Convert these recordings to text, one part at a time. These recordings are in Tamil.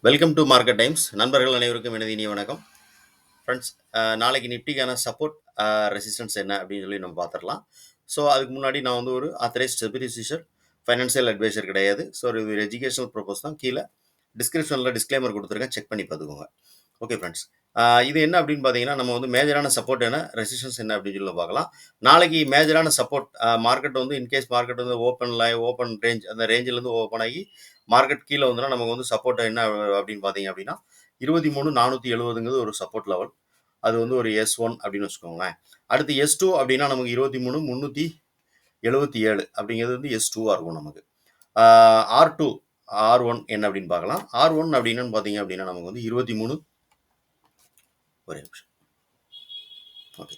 Welcome to market times. நண்பர்கள் அனைவருக்கும் எனது இனிய வணக்கம். ஃப்ரெண்ட்ஸ், நாளைக்கு நிஃப்டிக்கான சப்போர்ட், ரெசிஸ்டன்ஸ் என்ன அப்படின்னு சொல்லி நம்ம பார்த்துடலாம். ஸோ அதுக்கு முன்னாடி நான் வந்து ஒரு ஆத்தரைஸ்ட் செபிலிசிஷர் ஃபைனான்சியல் அட்வைசர் கிடையாது. ஸோ ஒரு எஜுகேஷனல் ப்ரப்போஸ் தான். கீழே டிஸ்கிரிப்ஷனில் டிஸ்க்ளைமர் கொடுத்துருக்கேன், செக் பண்ணி பார்த்துக்கோங்க. ஓகே ஃப்ரெண்ட்ஸ், இது என்ன அப்படின்னு பார்த்தீங்கன்னா, நம்ம வந்து மேஜரான சப்போர்ட் என்ன, ரெசிஸ்டன்ஸ் என்ன அப்படின்னு சொல்லி பார்க்கலாம். நாளைக்கு மேஜரான சப்போர்ட், மார்க்கெட் வந்து இன்கேஸ் மார்க்கெட் வந்து ஓப்பன் ரேஞ்ச், அந்த ரேஞ்சிலேருந்து ஓப்பன் ஆகி மார்க்கெட் கீழே வந்துன்னா நமக்கு வந்து சப்போர்ட் என்ன அப்படின்னு பார்த்தீங்க அப்படின்னா 23,470ங்கிறது ஒரு சப்போர்ட் லெவல். அது வந்து ஒரு S1 அப்படின்னு வச்சுக்கோங்களேன். அடுத்து S2 அப்படின்னா நமக்கு 23,377 அப்படிங்கிறது வந்து S2 இருக்கும் நமக்கு. R2 R1 என்ன அப்படின்னு பார்க்கலாம். R1 அப்படின்னு பார்த்தீங்க அப்படின்னா நமக்கு வந்து 23 ஒரே நிமிஷம். ஓகே,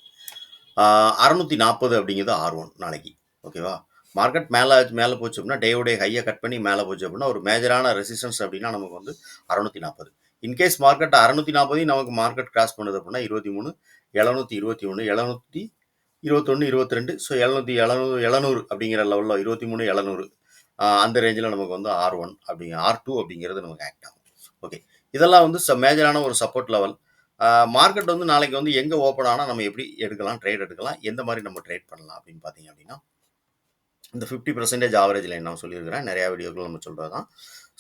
640 அப்படிங்கிறது R1 நாளைக்கு. ஓகேவா? மார்க்கெட் மேலே போச்சு அப்படின்னா டேவுடைய ஹையை கட் பண்ணி மேலே போச்சு அப்படின்னா ஒரு மேஜரான ரெசிஸ்டன்ஸ் அப்படின்னா நமக்கு வந்து 640. இன்கேஸ் மார்க்கெட் 640 நமக்கு மார்க்கெட் கிராஸ் பண்ணுது அப்படின்னா 23 721 721 22. ஸோ 700 அப்படிங்கிற லெவலில் 23 700 அந்த ரேஞ்சில் நமக்கு வந்து R1 R2 அப்படிங்கிறது நமக்கு ஆக்ட் ஆகும். ஓகே, இதெல்லாம் வந்து மேஜரான ஒரு சப்போர்ட் லெவல். மார்க்கெட் வந்து நாளைக்கு வந்து எங்கே ஓப்பன் ஆனால் நம்ம எப்படி எடுக்கலாம், ட்ரேட் எடுக்கலாம், எந்த மாதிரி நம்ம ட்ரேட் பண்ணலாம் அப்படின்னு பார்த்தீங்க அப்படின்னா, இந்த 50% ஆவரேஜ் லைன் நான் சொல்லியிருக்கிறேன், நிறையா வீடியோக்கள் நம்ம சொல்கிறது தான்.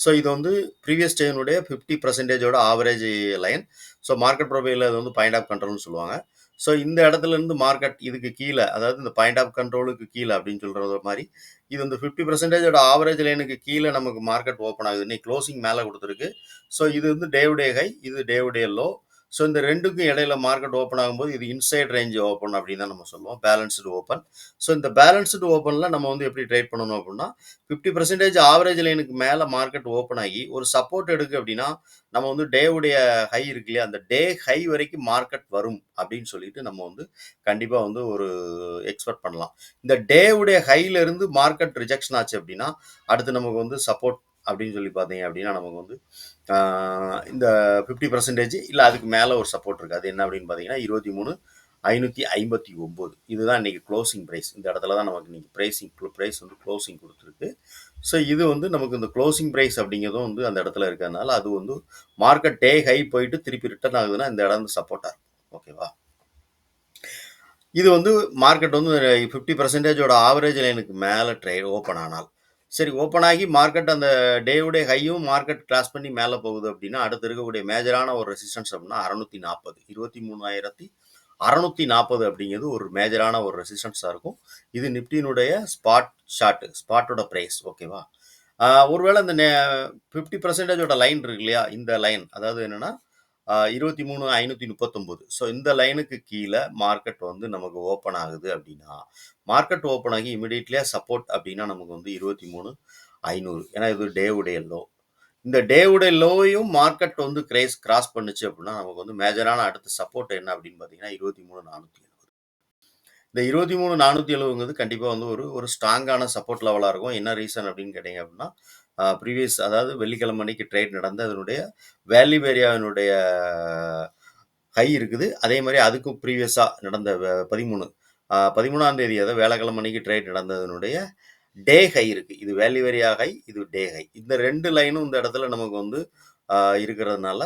ஸோ இது வந்து ப்ரீவியஸ் டேனுடைய 50%ஓட ஆவரேஜ் லைன். ஸோ மார்க்கெட் ப்ரொஃபைலில் அது வந்து பாயிண்ட் ஆஃப் கண்ட்ரோல்னு சொல்லுவாங்க. ஸோ இந்த இடத்துல இருந்து மார்க்கெட் இதுக்கு கீழே, அதாவது இந்த பாயிண்ட் ஆஃப் கண்ட்ரோலுக்கு கீழே அப்படின்னு சொல்கிறது மாதிரி, இது வந்து 50%ஓட ஆவரேஜ் லைனுக்கு கீழே நமக்கு மார்க்கெட் ஓப்பன் ஆகுது. இன்னைக்கு க்ளோசிங் மேலே கொடுத்துருக்கு. ஸோ இது வந்து டேவுடைய ஹை, இது டேவுடைய லோ. ஸோ இந்த ரெண்டுக்கும் இடையில மார்க்கெட் ஓப்பன் ஆகும்போது இது இன்சைட் ரேஞ்ச் ஓப்பன் அப்படின்னு தான் நம்ம சொல்லுவோம், பேலன்ஸ்டு ஓப்பன். ஸோ இந்த பேலன்ஸ்டு ஓப்பனில் நம்ம வந்து எப்படி ட்ரேட் பண்ணணும் அப்படின்னா, 50% ஆவரேஜ் லைனுக்கு மேலே மார்க்கெட் ஓப்பன் ஆகி ஒரு சப்போர்ட் எடுக்கு அப்படின்னா நம்ம வந்து டேவுடைய ஹை இருக்கு இல்லையா, அந்த டே ஹை வரைக்கும் மார்க்கெட் வரும் அப்படின்னு சொல்லிட்டு நம்ம வந்து கண்டிப்பாக வந்து ஒரு எக்ஸ்பெக்ட் பண்ணலாம். இந்த டேவுடைய ஹைல இருந்து மார்க்கெட் ரிஜெக்ஷன் ஆச்சு அப்படின்னா அடுத்து நமக்கு வந்து சப்போர்ட் அப்படின்னு சொல்லி பார்த்தீங்க அப்படின்னா நமக்கு வந்து இந்த 50% இல்லை அதுக்கு மேலே ஒரு சப்போர்ட் இருக்குது. அது என்ன அப்படின்னு பார்த்தீங்கன்னா 23,559 இதுதான் இன்னைக்கு க்ளோசிங் ப்ரைஸ். இந்த இடத்துல தான் நமக்கு இன்னைக்கு ப்ரைஸ் வந்து க்ளோசிங் கொடுத்துருக்கு. ஸோ இது வந்து நமக்கு இந்த க்ளோசிங் ப்ரைஸ் அப்படிங்கிறதும் வந்து அந்த இடத்துல இருக்கிறதுனால அது வந்து மார்க்கெட் டே ஹை போயிட்டு திருப்பி ரிட்டர்ன் ஆகுதுன்னா இந்த இடம் வந்து சப்போர்ட்டாக இருக்கும். ஓகேவா? இது வந்து மார்க்கெட் வந்து 50%ஓட ஆவரேஜ் லைனுக்கு மேலே ஓப்பன் ஆனால் சரி, ஓப்பன் ஆகி மார்க்கெட் அந்த டேவுடைய ஹையும் மார்க்கெட் கிராஸ் பண்ணி மேலே போகுது அப்படின்னா அடுத்து இருக்கக்கூடிய மேஜரான ஒரு ரெசிஸ்டன்ஸ் அப்படின்னா 640 23,640 அப்படிங்கிறது ஒரு மேஜரான ஒரு ரெசிஸ்டன்ஸாக இருக்கும். இது நிப்டினுடைய ஸ்பாட்டோட ப்ரைஸ். ஓகேவா? ஒருவேளை இந்த 50%ஓட லைன் இருக்கு இல்லையா, இந்த லைன் அதாவது என்னன்னா 23,539. ஸோ இந்த லைனுக்கு கீழே மார்க்கெட் வந்து நமக்கு ஓப்பன் ஆகுது அப்படின்னா மார்க்கெட் ஓப்பன் ஆகி இமிடியட்லியாக சப்போர்ட் அப்படின்னா நமக்கு வந்து 23,500. ஏன்னா இது டேவுடைய லோ. இந்த டேவுடைய லோவையும் மார்க்கெட் வந்து கிராஸ் பண்ணுச்சு அப்படின்னா நமக்கு வந்து மேஜரான அடுத்த சப்போர்ட் என்ன அப்படின்னு பார்த்தீங்கன்னா 23,470. இந்த 23,470ங்கிறது கண்டிப்பாக வந்து ஒரு ஒரு ஸ்ட்ராங்கான சப்போர்ட் லெவலாக இருக்கும். என்ன ரீசன் அப்படின்னு கேட்டிங்க அப்படின்னா ப்ரீவியஸ், அதாவது வெள்ளிக்கிழமை அன்னைக்கு ட்ரேட் நடந்து அதனுடைய வேல்யூ ஏரியாவினுடைய ஹை இருக்குது. அதே மாதிரி அதுக்கும் ப்ரீவியஸாக நடந்த 13ஆம் தேதி, அதாவது வேலைக்கிழமை அன்னைக்கு ட்ரேட் நடந்ததனுடைய டே ஹை இருக்குது. இது வேல்யூ ஏரியா ஹை, இது டே ஹை. இந்த ரெண்டு லைனும் இந்த இடத்துல நமக்கு வந்து இருக்கிறதுனால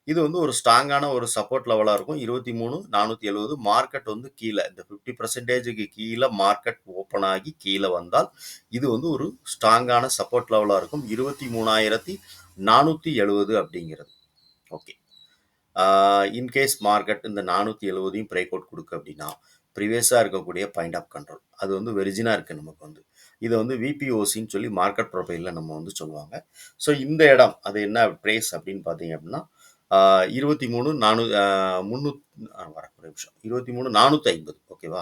இது வந்து ஒரு ஸ்ட்ராங்கான ஒரு சப்போர்ட் லெவலாக இருக்கும். 23,470 மார்க்கெட் வந்து கீழே இந்த 50%க்கு கீழே மார்க்கெட் ஓப்பன் ஆகி கீழே வந்தால் இது வந்து ஒரு ஸ்ட்ராங்கான சப்போர்ட் லெவலாக இருக்கும். 23,470 அப்படிங்கிறது. ஓகே, இன்கேஸ் மார்க்கெட் இந்த 470 பிரேக் அவுட் கொடுக்கு அப்படின்னா ப்ரீவியஸாக இருக்கக்கூடிய பாயிண்ட் ஆஃப் கண்ட்ரோல் அது வந்து வெரிஜினாக இருக்குது நமக்கு வந்து. இதை வந்து விபிஓசின்னு சொல்லி மார்க்கெட் ப்ரொஃபைலில் நம்ம வந்து சொல்லுவாங்க. ஸோ இந்த இடம் அது என்ன ப்ரைஸ் அப்படின்னு பார்த்தீங்க அப்படின்னா 23,450. ஓகேவா?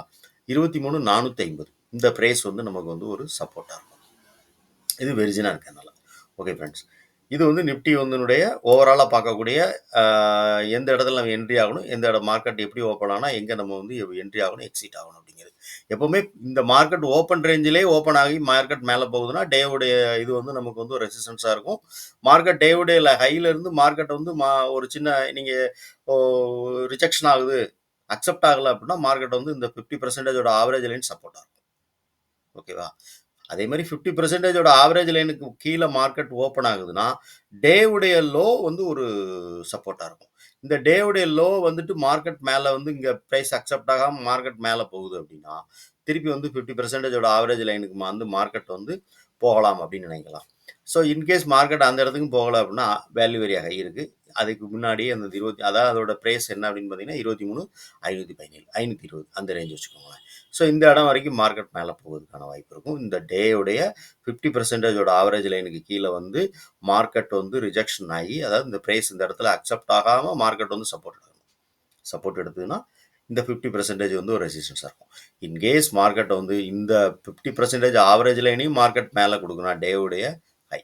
23,450 இந்த ப்ரைஸ் வந்து நமக்கு வந்து ஒரு சப்போர்ட்டாக இருக்கும். இது வெரிஜினாக இருக்கிறதுனால. ஓகே ஃப்ரெண்ட்ஸ், இது வந்து நிஃப்டி வந்துனுடைய ஓவராலாக பார்க்கக்கூடிய எந்த இடத்துல நம்ம என்ட்ரி ஆகணும், எந்த இடம் மார்க்கெட் எப்படி ஓப்பன் ஆனால் எங்கே நம்ம வந்து என்ட்ரி ஆகணும், எக்ஸிட் ஆகணும் அப்படிங்கிறது. எப்போவுமே இந்த மார்க்கெட் ஓப்பன் ரேஞ்சிலே ஓப்பன் ஆகி மார்க்கெட் மேலே போகுதுன்னா டேவுடைய இது வந்து நமக்கு வந்து ஒரு ரெசிஸ்டன்ஸாக இருக்கும். மார்க்கெட் டேவுடைய ஹையிலேருந்து மார்க்கெட் வந்து ஒரு சின்ன நீங்கள் ரிஜெக்ஷன் ஆகுது, அக்செப்ட் ஆகலை அப்படின்னா மார்க்கெட் வந்து இந்த 50%ஓட ஆவரேஜ் லைன் சப்போர்ட் ஆகும். ஓகேவா? அதே மாதிரி 50% ஆவரேஜ் லைனுக்கு கீழே மார்க்கெட் ஓப்பன் ஆகுதுன்னா டேவுடைய லோ வந்து ஒரு சப்போர்ட்டாக இருக்கும். இந்த டேவுடைய லோ வந்துட்டு மார்க்கெட் மேலே வந்து இங்கே ப்ரைஸ் அக்செப்ட் ஆகாமல் மார்க்கெட் மேலே போகுது அப்படின்னா திருப்பி வந்து 50% ஆவரேஜ் லைனுக்கு வந்து மார்க்கெட் வந்து போகலாம் அப்படின்னு நினைக்கலாம். ஸோ இன்கேஸ் மார்க்கெட் அந்த இடத்துக்கும் போகலை அப்படின்னா வேல்யூ வெரி ஹை இருக்குது. அதுக்கு முன்னாடியே அந்த 20 அதாவது அதோட ப்ரைஸ் என்ன அப்படின்னு பார்த்தீங்கன்னா 23,517 520 அந்த ரேஞ்ச் வச்சுக்கோங்களேன். ஸோ இந்த இடம் வரைக்கும் மார்க்கெட் மேலே போகிறதுக்கான வாய்ப்பு இருக்கும். இந்த டேயோடைய 50% ஆவரேஜ் லைனுக்கு கீழே வந்து மார்க்கெட் வந்து ரிஜெக்ஷன் ஆகி, அதாவது இந்த ப்ரைஸ் இந்த இடத்துல அக்செப்ட் ஆகாமல் மார்க்கெட் வந்து சப்போர்ட் எடுக்கணும். சப்போர்ட் எடுத்ததுன்னா இந்த 50% வந்து ஒரு ரெசிஸ்டன்ஸாக இருக்கும். இன்கேஸ் மார்க்கெட் வந்து இந்த 50% ஆவரேஜ் லைனையும் மார்க்கெட் மேலே கொடுக்கணும் டேவுடைய ஹை.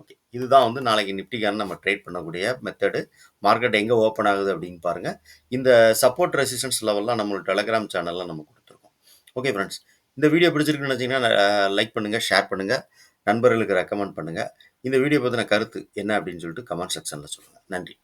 ஓகே, இதுதான் வந்து நாளைக்கு நிஃப்டிக்கான நம்ம ட்ரேட் பண்ணக்கூடிய மெத்தடு. மார்க்கெட் எங்கே ஓப்பன் ஆகுது அப்படின்னு பாருங்கள். இந்த சப்போர்ட் ரெசிஸ்டன்ஸ் லெவல்லாம் நம்மளோட டெலகிராம் சேனலில் நம்ம கொடுத்துருக்கோம். ஓகே ஃப்ரெண்ட்ஸ், இந்த வீடியோ பிடிச்சிருக்குன்னு நினச்சிங்கன்னா லைக் பண்ணுங்கள், ஷேர் பண்ணுங்கள், நண்பர்களுக்கு ரெக்கமெண்ட் பண்ணுங்கள். இந்த வீடியோ பற்றின கருத்து என்ன அப்படின்னு சொல்லிட்டு கமெண்ட் செக்ஷனில் சொல்லுங்கள். நன்றி.